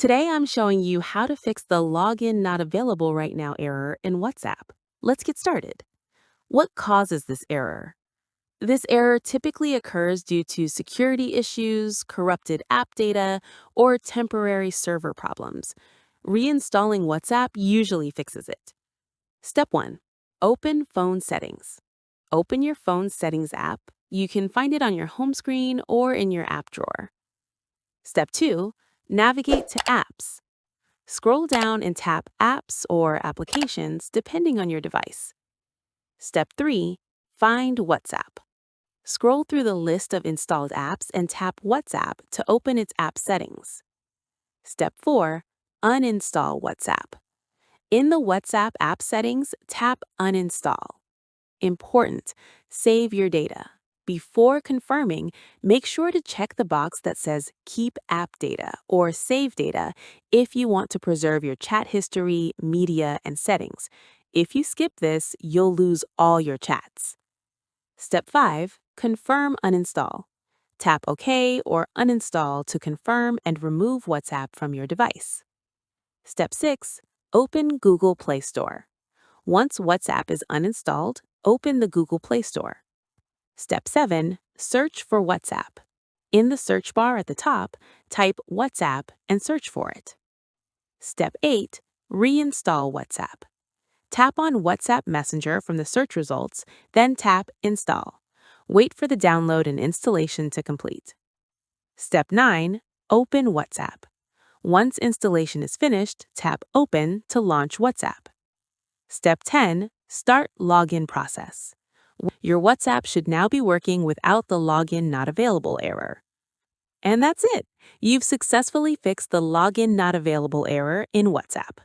Today I'm showing you how to fix the login not available right now error in WhatsApp. Let's get started. What causes this error? This error typically occurs due to security issues, corrupted app data, or temporary server problems. Reinstalling WhatsApp usually fixes it. Step 1. Open Phone Settings. Open your phone settings app. You can find it on your home screen or in your app drawer. Step 2. Navigate to Apps. Scroll down and tap Apps or Applications depending on your device. Step 3. Find WhatsApp. Scroll through the list of installed apps and tap WhatsApp to open its app settings. Step 4. Uninstall WhatsApp. In the WhatsApp app settings, tap Uninstall. Important: save your data. Before confirming, make sure to check the box that says Keep App Data or Save Data if you want to preserve your chat history, media, and settings. If you skip this, you'll lose all your chats. Step 5. Confirm uninstall. Tap OK or Uninstall to confirm and remove WhatsApp from your device. Step 6. Open Google Play Store. Once WhatsApp is uninstalled, open the Google Play Store. Step 7. Search for WhatsApp. In the search bar at the top, type WhatsApp and search for it. Step 8. Reinstall WhatsApp. Tap on WhatsApp Messenger from the search results, then tap Install. Wait for the download and installation to complete. Step 9. Open WhatsApp. Once installation is finished, tap Open to launch WhatsApp. Step 10. Start login process. Your WhatsApp should now be working without the login not available error. And that's it. You've successfully fixed the login not available error in WhatsApp.